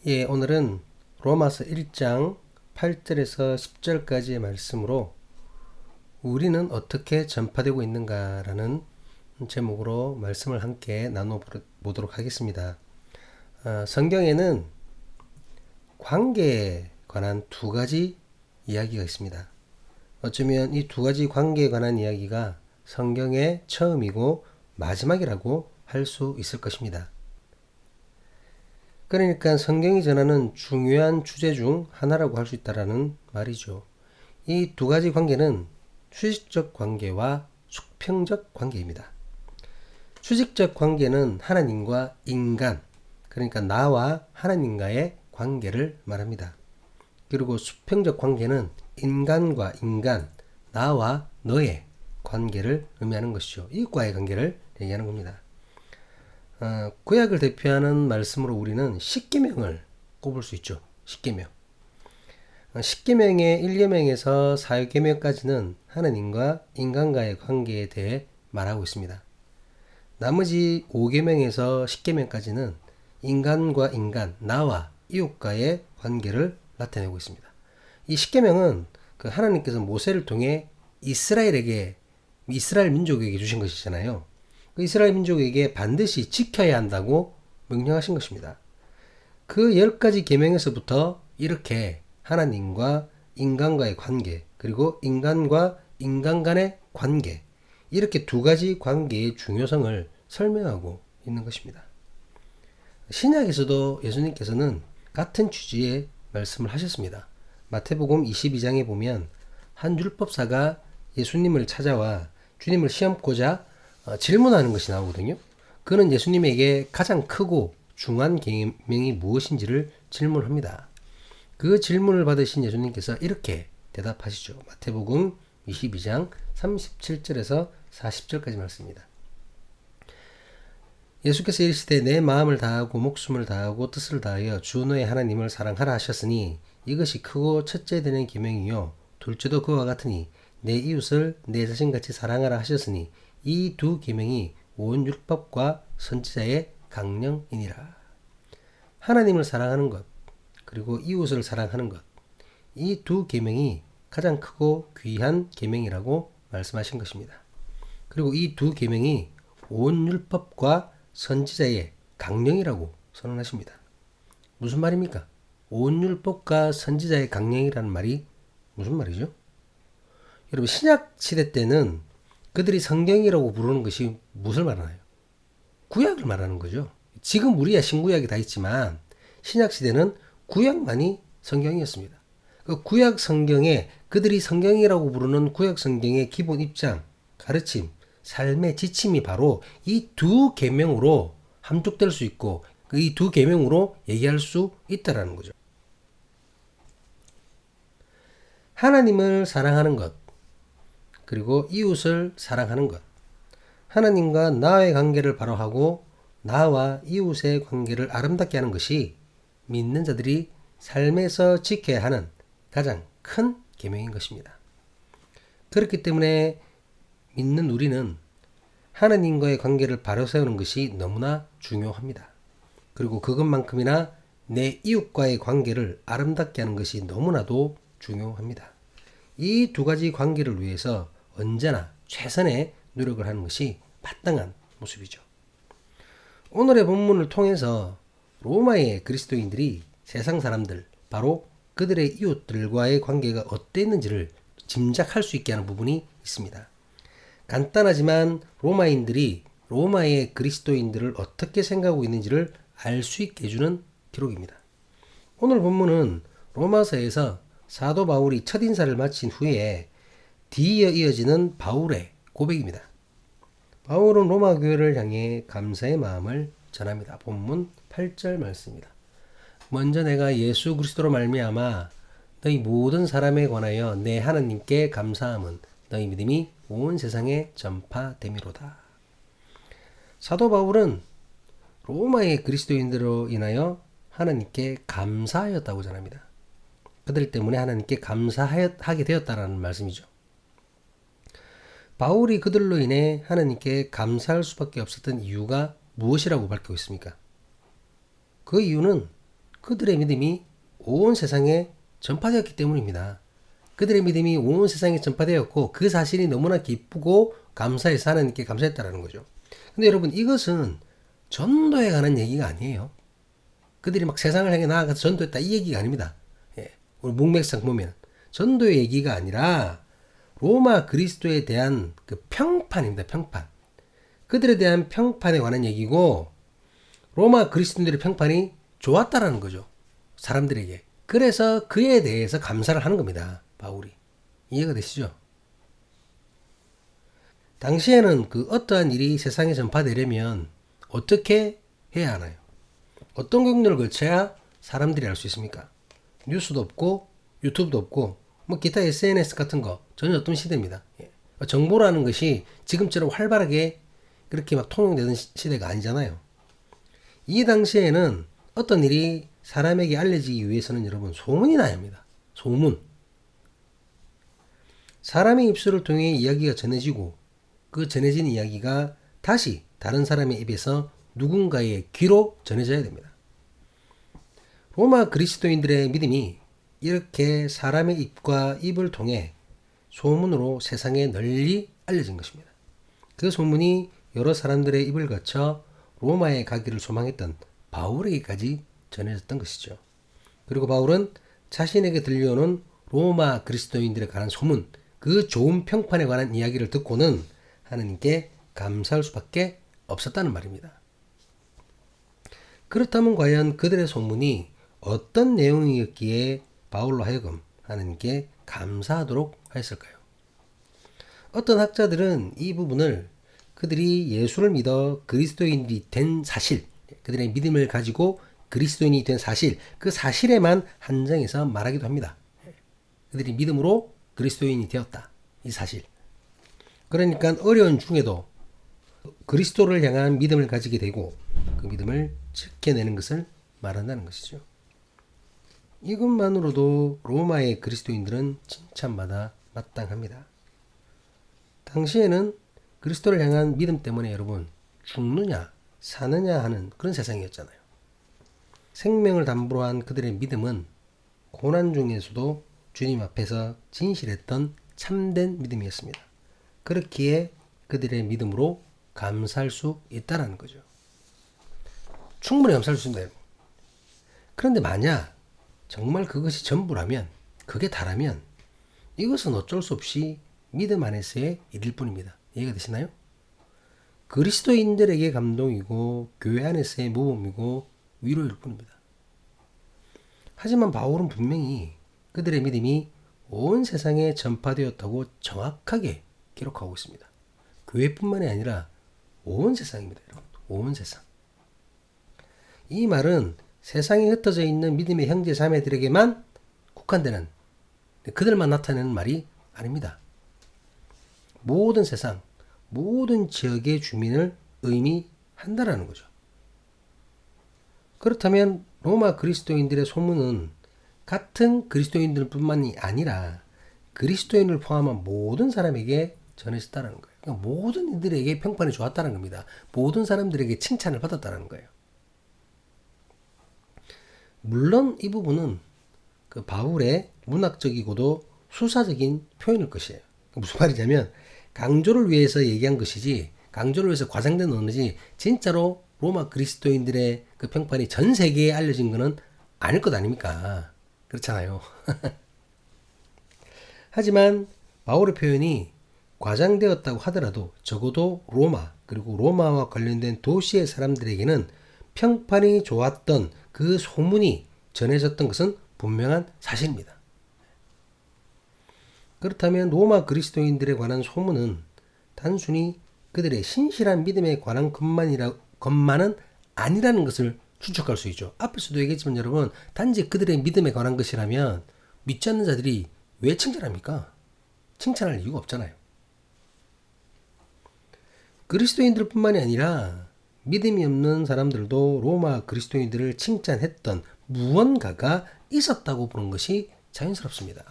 예, 오늘은 로마서 1장 8절에서 10절까지의 말씀으로 우리는 어떻게 전파되고 있는가라는 제목으로 말씀을 함께 나눠보도록 하겠습니다. 성경에는 관계에 관한 두 가지 이야기가 있습니다. 어쩌면 이 두 가지 관계에 관한 이야기가 성경의 처음이고 마지막이라고 할 수 있을 것입니다. 그러니까 성경이 전하는 중요한 주제 중 하나라고 할 수 있다라는 말이죠. 이 두 가지 관계는 수직적 관계와 수평적 관계입니다. 수직적 관계는 하나님과 인간, 그러니까 나와 하나님과의 관계를 말합니다. 그리고 수평적 관계는 인간과 인간, 나와 너의 관계를 의미하는 것이죠. 이과의 관계를 얘기하는 겁니다. 구약을 대표하는 말씀으로 우리는 십계명을 꼽을 수 있죠. 십계명. 십계명의 1계명에서 4계명까지는 하나님과 인간과의 관계에 대해 말하고 있습니다. 나머지 5계명에서 10계명까지는 인간과 인간, 나와 이웃과의 관계를 나타내고 있습니다. 이 십계명은 하나님께서 모세를 통해 이스라엘 민족에게 주신 것이잖아요. 이스라엘 민족에게 반드시 지켜야 한다고 명령하신 것입니다. 그 10가지 계명에서부터 이렇게 하나님과 인간과의 관계, 그리고 인간과 인간 간의 관계, 이렇게 두 가지 관계의 중요성을 설명하고 있는 것입니다. 신약에서도 예수님께서는 같은 취지의 말씀을 하셨습니다. 마태복음 22장에 보면 한 율법사가 예수님을 찾아와 주님을 시험고자 질문하는 것이 나오거든요. 그는 예수님에게 가장 크고 중요한 계명이 무엇인지를 질문합니다. 그 질문을 받으신 예수님께서 이렇게 대답하시죠. 마태복음 22장 37절에서 40절까지 말씀입니다. 예수께서 이르시되 내 마음을 다하고 목숨을 다하고 뜻을 다하여 주 너의 하나님을 사랑하라 하셨으니 이것이 크고 첫째 되는 계명이요 둘째도 그와 같으니 내 이웃을 내 자신같이 사랑하라 하셨으니 이 두 계명이 온 율법과 선지자의 강령이니라. 하나님을 사랑하는 것, 그리고 이웃을 사랑하는 것, 이 두 계명이 가장 크고 귀한 계명이라고 말씀하신 것입니다. 그리고 이 두 계명이 온 율법과 선지자의 강령이라고 선언하십니다. 무슨 말입니까? 온 율법과 선지자의 강령이라는 말이 무슨 말이죠? 여러분, 신약 시대 때는 그들이 성경이라고 부르는 것이 무엇을 말하나요? 구약을 말하는 거죠. 지금 우리야 신구약이 다 있지만 신약 시대는 구약만이 성경이었습니다. 그 구약 성경에 그들이 성경이라고 부르는 구약 성경의 기본 입장, 가르침, 삶의 지침이 바로 이 두 계명으로 함축될 수 있고 이 두 계명으로 얘기할 수 있다라는 거죠. 하나님을 사랑하는 것, 그리고 이웃을 사랑하는 것, 하나님과 나의 관계를 바로하고 나와 이웃의 관계를 아름답게 하는 것이 믿는 자들이 삶에서 지켜야 하는 가장 큰 계명인 것입니다. 그렇기 때문에 믿는 우리는 하나님과의 관계를 바로 세우는 것이 너무나 중요합니다. 그리고 그것만큼이나 내 이웃과의 관계를 아름답게 하는 것이 너무나도 중요합니다. 이 두 가지 관계를 위해서 언제나 최선의 노력을 하는 것이 마땅한 모습이죠. 오늘의 본문을 통해서 로마의 그리스도인들이 세상 사람들, 바로 그들의 이웃들과의 관계가 어땠는지를 짐작할 수 있게 하는 부분이 있습니다. 간단하지만 로마인들이 로마의 그리스도인들을 어떻게 생각하고 있는지를 알 수 있게 해주는 기록입니다. 오늘 본문은 로마서에서 사도 바울이 첫 인사를 마친 후에 뒤이어 이어지는 바울의 고백입니다. 바울은 로마 교회를 향해 감사의 마음을 전합니다. 본문 8절 말씀입니다. 먼저 내가 예수 그리스도로 말미암아 너희 모든 사람에 관하여 내 하나님께 감사함은 너희 믿음이 온 세상에 전파됨이로다. 사도 바울은 로마의 그리스도인들로 인하여 하나님께 감사하였다고 전합니다. 그들 때문에 하나님께 감사하게 되었다라는 말씀이죠. 바울이 그들로 인해 하나님께 감사할 수밖에 없었던 이유가 무엇이라고 밝히고 있습니까? 그 이유는 그들의 믿음이 온 세상에 전파되었기 때문입니다. 그들의 믿음이 온 세상에 전파되었고 그 사실이 너무나 기쁘고 감사해서 하나님께 감사했다라는 거죠. 근데 여러분, 이것은 전도에 관한 얘기가 아니에요. 그들이 막 세상을 향해 나아가서 전도했다 이 얘기가 아닙니다. 예, 우리 문맥상 보면 전도의 얘기가 아니라 로마 그리스도에 대한 그 평판입니다. 평판. 그들에 대한 평판에 관한 얘기고, 로마 그리스도인들의 평판이 좋았다라는 거죠. 사람들에게. 그래서 그에 대해서 감사를 하는 겁니다. 바울이. 이해가 되시죠? 당시에는 그 어떠한 일이 세상에 전파되려면 어떻게 해야 하나요? 어떤 경로를 거쳐야 사람들이 알 수 있습니까? 뉴스도 없고 유튜브도 없고 뭐 기타 SNS 같은 거 전혀 없던 시대입니다. 정보라는 것이 지금처럼 활발하게 그렇게 막 통용되는 시대가 아니잖아요. 이 당시에는 어떤 일이 사람에게 알려지기 위해서는 여러분 소문이 나야 합니다. 소문. 사람의 입술을 통해 이야기가 전해지고 그 전해진 이야기가 다시 다른 사람의 입에서 누군가의 귀로 전해져야 됩니다. 로마 그리스도인들의 믿음이 이렇게 사람의 입과 입을 통해 소문으로 세상에 널리 알려진 것입니다. 그 소문이 여러 사람들의 입을 거쳐 로마에 가기를 소망했던 바울에게까지 전해졌던 것이죠. 그리고 바울은 자신에게 들려오는 로마 그리스도인들에 관한 소문, 그 좋은 평판에 관한 이야기를 듣고는 하나님께 감사할 수밖에 없었다는 말입니다. 그렇다면 과연 그들의 소문이 어떤 내용이었기에 바울로 하여금 하나님께 감사하도록 하였을까요? 어떤 학자들은 이 부분을 그들이 예수를 믿어 그리스도인이 된 사실, 그들의 믿음을 가지고 그리스도인이 된 사실, 그 사실에만 한정해서 말하기도 합니다. 그들이 믿음으로 그리스도인이 되었다. 이 사실. 그러니까 어려운 중에도 그리스도를 향한 믿음을 가지게 되고 그 믿음을 지켜내는 것을 말한다는 것이죠. 이것만으로도 로마의 그리스도인들은 칭찬받아 마땅합니다. 당시에는 그리스도를 향한 믿음 때문에 여러분 죽느냐 사느냐 하는 그런 세상이었잖아요. 생명을 담보로 한 그들의 믿음은 고난 중에서도 주님 앞에서 진실했던 참된 믿음이었습니다. 그렇기에 그들의 믿음으로 감사할 수 있다는 거죠. 충분히 감사할 수 있습니다. 그런데 만약 정말 그것이 전부라면, 그게 다라면 이것은 어쩔 수 없이 믿음 안에서의 일일 뿐입니다. 이해가 되시나요? 그리스도인들에게 감동이고 교회 안에서의 모범이고 위로일 뿐입니다. 하지만 바울은 분명히 그들의 믿음이 온 세상에 전파되었다고 정확하게 기록하고 있습니다. 교회뿐만이 아니라 온 세상입니다. 여러분. 온 세상. 이 말은 세상에 흩어져 있는 믿음의 형제 자매들에게만 국한되는, 그들만 나타내는 말이 아닙니다. 모든 세상, 모든 지역의 주민을 의미한다라는 거죠. 그렇다면 로마 그리스도인들의 소문은 같은 그리스도인들뿐만이 아니라 그리스도인을 포함한 모든 사람에게 전해졌다는 거예요. 그러니까 모든 이들에게 평판이 좋았다는 겁니다. 모든 사람들에게 칭찬을 받았다는 거예요. 물론 이 부분은 그 바울의 문학적이고도 수사적인 표현일 것이에요. 무슨 말이냐면 강조를 위해서 얘기한 것이지, 강조를 위해서 과장된 언어지 진짜로 로마 그리스도인들의 그 평판이 전 세계에 알려진 것은 아닐 것 아닙니까? 그렇잖아요. 하지만 바울의 표현이 과장되었다고 하더라도 적어도 로마, 그리고 로마와 관련된 도시의 사람들에게는 평판이 좋았던 그 소문이 전해졌던 것은 분명한 사실입니다. 그렇다면 로마 그리스도인들에 관한 소문은 단순히 그들의 신실한 믿음에 관한 것만은 아니라는 것을 추측할 수 있죠. 앞에서도 얘기했지만 여러분, 단지 그들의 믿음에 관한 것이라면 믿지 않는 자들이 왜 칭찬합니까? 칭찬할 이유가 없잖아요. 그리스도인들뿐만이 아니라 믿음이 없는 사람들도 로마 그리스도인들을 칭찬했던 무언가가 있었다고 보는 것이 자연스럽습니다.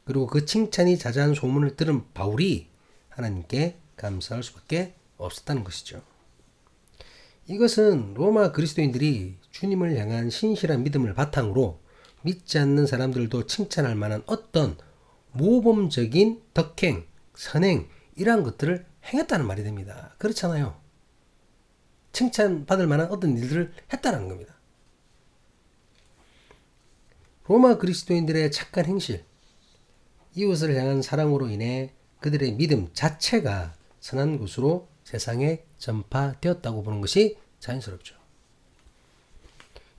그리고 그 칭찬이 자자한 소문을 들은 바울이 하나님께 감사할 수밖에 없었다는 것이죠. 이것은 로마 그리스도인들이 주님을 향한 신실한 믿음을 바탕으로 믿지 않는 사람들도 칭찬할 만한 어떤 모범적인 덕행, 선행 이러한 것들을 행했다는 말이 됩니다. 그렇잖아요. 칭찬받을 만한 어떤 일들을 했다는 겁니다. 로마 그리스도인들의 착한 행실, 이웃을 향한 사랑으로 인해 그들의 믿음 자체가 선한 것으로 세상에 전파되었다고 보는 것이 자연스럽죠.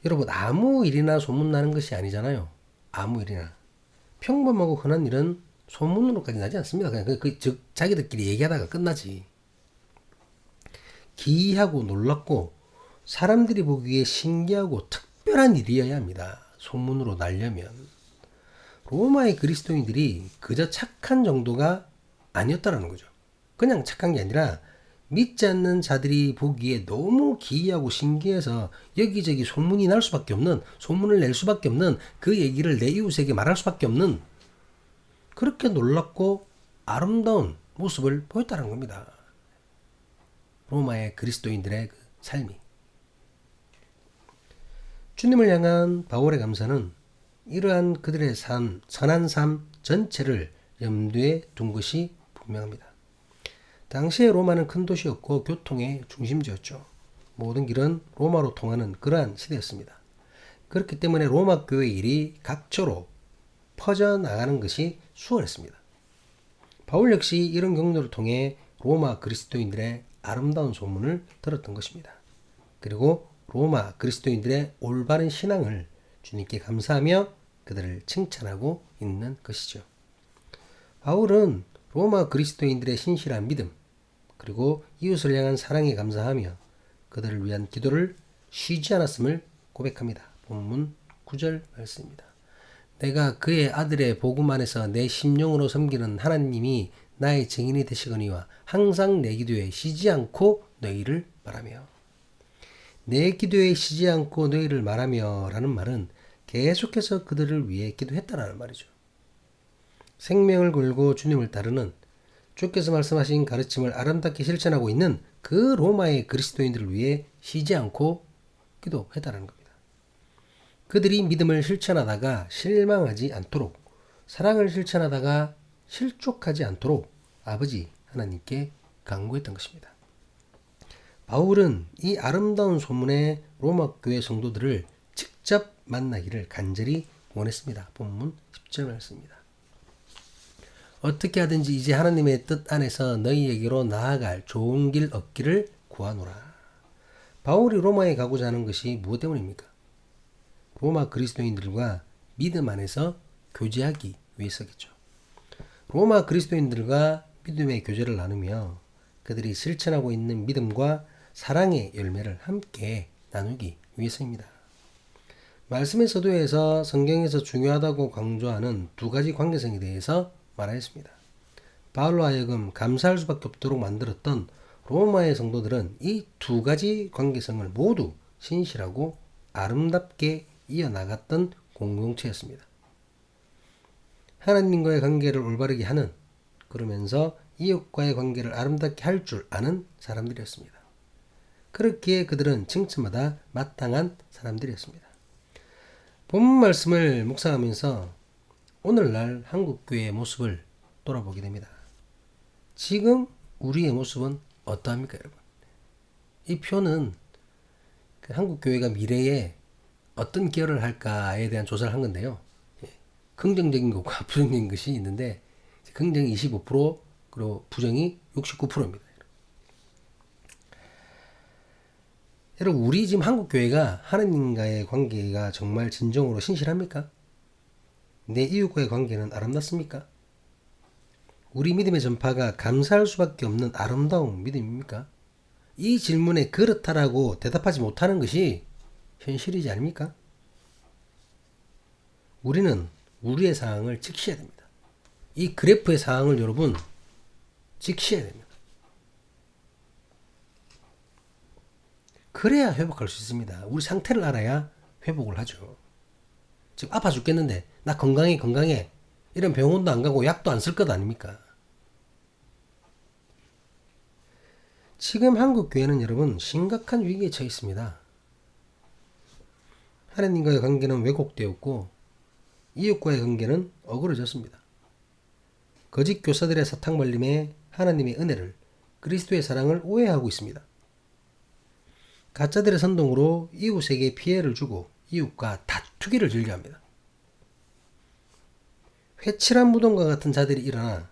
여러분, 아무 일이나 소문나는 것이 아니잖아요. 아무 일이나. 평범하고 흔한 일은 소문으로까지 나지 않습니다. 그냥 즉 자기들끼리 얘기하다가 끝나지. 기이하고 놀랍고 사람들이 보기에 신기하고 특별한 일이어야 합니다. 소문으로 날려면. 로마의 그리스도인들이 그저 착한 정도가 아니었다라는 거죠. 그냥 착한 게 아니라 믿지 않는 자들이 보기에 너무 기이하고 신기해서 여기저기 소문이 날 수밖에 없는, 소문을 낼 수밖에 없는, 그 얘기를 내 이웃에게 말할 수밖에 없는 그렇게 놀랍고 아름다운 모습을 보였다는 겁니다. 로마의 그리스도인들의 그 삶이. 주님을 향한 바울의 감사는 이러한 그들의 선한 삶 전체를 염두에 둔 것이 분명합니다. 당시의 로마는 큰 도시였고 교통의 중심지였죠. 모든 길은 로마로 통하는 그러한 시대였습니다. 그렇기 때문에 로마 교회의 일이 각처로 퍼져나가는 것이 수월했습니다. 바울 역시 이런 경로를 통해 로마 그리스도인들의 아름다운 소문을 들었던 것입니다. 그리고 로마 그리스도인들의 올바른 신앙을 주님께 감사하며 그들을 칭찬하고 있는 것이죠. 바울은 로마 그리스도인들의 신실한 믿음, 그리고 이웃을 향한 사랑에 감사하며 그들을 위한 기도를 쉬지 않았음을 고백합니다. 본문 9절 말씀입니다. 내가 그의 아들의 복음 안에서 내 심령으로 섬기는 하나님이 나의 증인이 되시거니와 항상 내 기도에 쉬지 않고 너희를 말하며. 내 기도에 쉬지 않고 너희를 말하며 라는 말은 계속해서 그들을 위해 기도했다라는 말이죠. 생명을 걸고 주님을 따르는, 주께서 말씀하신 가르침을 아름답게 실천하고 있는 그 로마의 그리스도인들을 위해 쉬지 않고 기도했다는 겁니다. 그들이 믿음을 실천하다가 실망하지 않도록, 사랑을 실천하다가 실족하지 않도록 아버지 하나님께 간구했던 것입니다. 바울은 이 아름다운 소문의 로마 교회 성도들을 직접 만나기를 간절히 원했습니다. 본문 10절 말씀입니다. 어떻게 하든지 이제 하나님의 뜻 안에서 너희에게로 나아갈 좋은 길 얻기를 구하노라. 바울이 로마에 가고자 하는 것이 무엇 때문입니까? 로마 그리스도인들과 믿음 안에서 교제하기 위해서겠죠. 로마 그리스도인들과 믿음의 교제를 나누며 그들이 실천하고 있는 믿음과 사랑의 열매를 함께 나누기 위해서입니다. 말씀의 서두에서 성경에서 중요하다고 강조하는 두 가지 관계성에 대해서 말하였습니다. 바울로 하여금 감사할 수밖에 없도록 만들었던 로마의 성도들은 이 두 가지 관계성을 모두 신실하고 아름답게 이어나갔던 공동체였습니다. 하나님과의 관계를 올바르게 하는, 그러면서 이웃과의 관계를 아름답게 할 줄 아는 사람들이었습니다. 그렇기에 그들은 칭찬마다 마땅한 사람들이었습니다. 본문 말씀을 묵상하면서 오늘날 한국교회의 모습을 돌아보게 됩니다. 지금 우리의 모습은 어떠합니까, 여러분? 이 표는 그 한국교회가 미래에 어떤 기여를 할까에 대한 조사를 한 건데요. 긍정적인 것과 부정적인 것이 있는데 긍정이 25% 그리고 부정이 69%입니다. 여러분, 우리 지금 한국교회가 하나님과의 관계가 정말 진정으로 신실합니까? 내 이웃과의 관계는 아름답습니까? 우리 믿음의 전파가 감사할 수밖에 없는 아름다운 믿음입니까? 이 질문에 그렇다라고 대답하지 못하는 것이 현실이지 않습니까? 우리는 우리의 상황을 지키셔야 됩니다. 이 그래프의 상황을 여러분 지키셔야 됩니다. 그래야 회복할 수 있습니다. 우리 상태를 알아야 회복을 하죠. 지금 아파 죽겠는데 나 건강해 이런 병원도 안 가고 약도 안 쓸 것 아닙니까? 지금 한국 교회는 여러분 심각한 위기에 처해 있습니다. 하나님과의 관계는 왜곡되었고 이웃과의 관계는 어그러졌습니다. 거짓 교사들의 사탕발림에 하나님의 은혜를, 그리스도의 사랑을 오해하고 있습니다. 가짜들의 선동으로 이웃에게 피해를 주고 이웃과 다투기를 즐겨합니다. 회칠한 무덤과 같은 자들이 일어나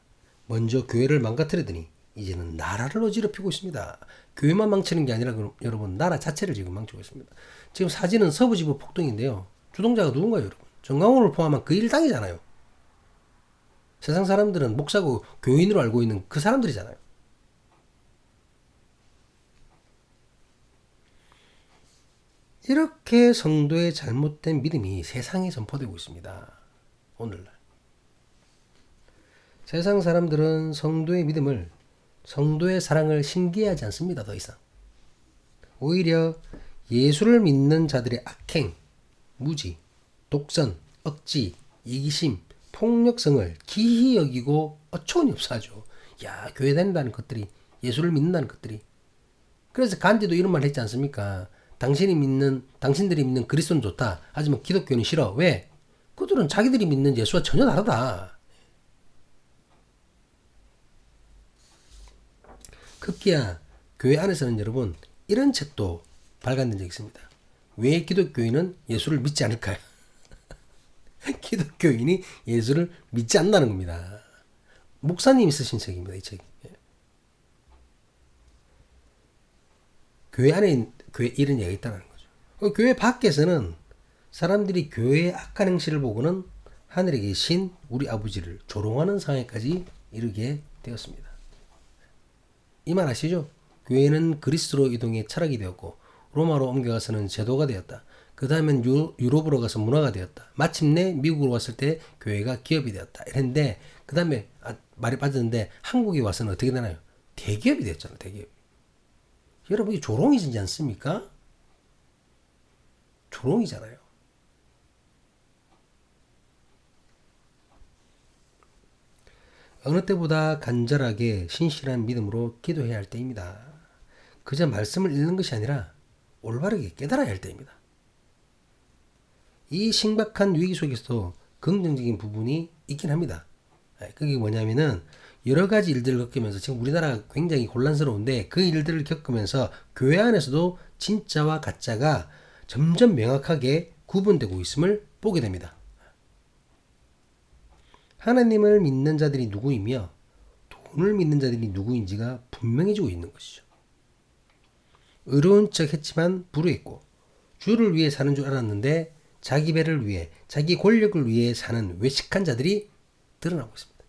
먼저 교회를 망가뜨리더니 이제는 나라를 어지럽히고 있습니다. 교회만 망치는 게 아니라 여러분 나라 자체를 지금 망치고 있습니다. 지금 사진은 서부지부 폭동인데요. 주동자가 누군가요, 여러분? 정강훈을 포함한 그 일당이잖아요. 세상 사람들은 목사고 교인으로 알고 있는 그 사람들이잖아요. 이렇게 성도의 잘못된 믿음이 세상에 전파되고 있습니다. 오늘날. 세상 사람들은 성도의 믿음을, 성도의 사랑을 신기해하지 않습니다. 더 이상. 오히려 예수를 믿는 자들의 악행, 무지, 독선, 억지, 이기심, 폭력성을 기히 여기고 어처구니 없어 하죠. 야, 교회 다닌다는 것들이, 예수를 믿는다는 것들이. 그래서 간디도 이런 말 했지 않습니까? 당신들이 믿는 그리스도는 좋다. 하지만 기독교는 싫어. 왜? 그들은 자기들이 믿는 예수와 전혀 다르다. 급기야 교회 안에서는 여러분 이런 책도 발간된 적이 있습니다. 왜 기독교인은 예수를 믿지 않을까요? 기독교인이 예수를 믿지 않는다는 겁니다. 목사님이 쓰신 책입니다. 이 책이. 교회 안에 이런 얘기가 있다는 거죠. 교회 밖에서는 사람들이 교회의 악한 행실을 보고는 하늘에 계신 우리 아버지를 조롱하는 상황까지 이르게 되었습니다. 이 말 아시죠? 교회는 그리스로 이동해 철학이 되었고 로마로 옮겨가서는 제도가 되었다. 그 다음엔 유럽으로 가서 문화가 되었다. 마침내 미국으로 왔을 때 교회가 기업이 되었다. 이랬는데 그 다음에 말이 빠졌는데 한국에 와서는 어떻게 되나요? 대기업이 됐잖아요. 대기업. 여러분 이 조롱이지 않습니까? 조롱이잖아요. 어느 때보다 간절하게 신실한 믿음으로 기도해야 할 때입니다. 그저 말씀을 읽는 것이 아니라 올바르게 깨달아야 할 때입니다. 이 심각한 위기 속에서도 긍정적인 부분이 있긴 합니다. 그게 뭐냐면은 여러 가지 일들을 겪으면서 지금 우리나라가 굉장히 곤란스러운데 그 일들을 겪으면서 교회 안에서도 진짜와 가짜가 점점 명확하게 구분되고 있음을 보게 됩니다. 하나님을 믿는 자들이 누구이며 돈을 믿는 자들이 누구인지가 분명해지고 있는 것이죠. 의로운 척 했지만 불의했고 주를 위해 사는 줄 알았는데 자기 배를 위해 자기 권력을 위해 사는 외식한 자들이 드러나고 있습니다.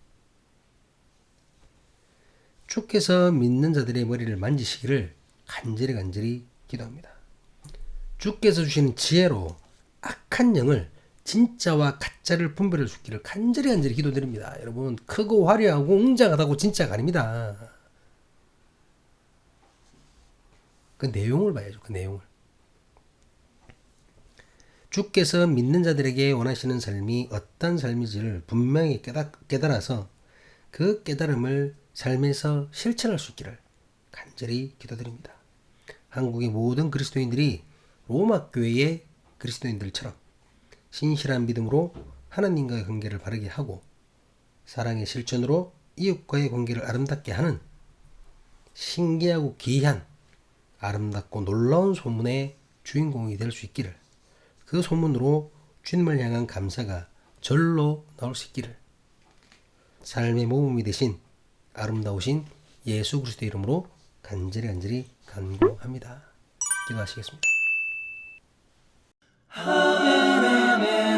주께서 믿는 자들의 머리를 만지시기를 간절히 기도합니다. 주께서 주시는 지혜로 악한 영을 진짜와 가짜를 분별할 수 있기를 간절히 기도드립니다. 여러분 크고 화려하고 웅장하다고 진짜가 아닙니다. 그 내용을 봐야죠. 그 내용을. 주께서 믿는 자들에게 원하시는 삶이 어떤 삶인지를 분명히 깨달아서 그 깨달음을 삶에서 실천할 수 있기를 간절히 기도드립니다. 한국의 모든 그리스도인들이 로마 교회의 그리스도인들처럼 신실한 믿음으로 하나님과의 관계를 바르게 하고 사랑의 실천으로 이웃과의 관계를 아름답게 하는 신기하고 기이한 아름답고 놀라운 소문의 주인공이 될 수 있기를, 그 소문으로 주님을 향한 감사가 절로 나올 수 있기를 삶의 모범이 되신 아름다우신 예수 그리스도의 이름으로 간절히 간구합니다. 기도하시겠습니다. 아멘, 아멘.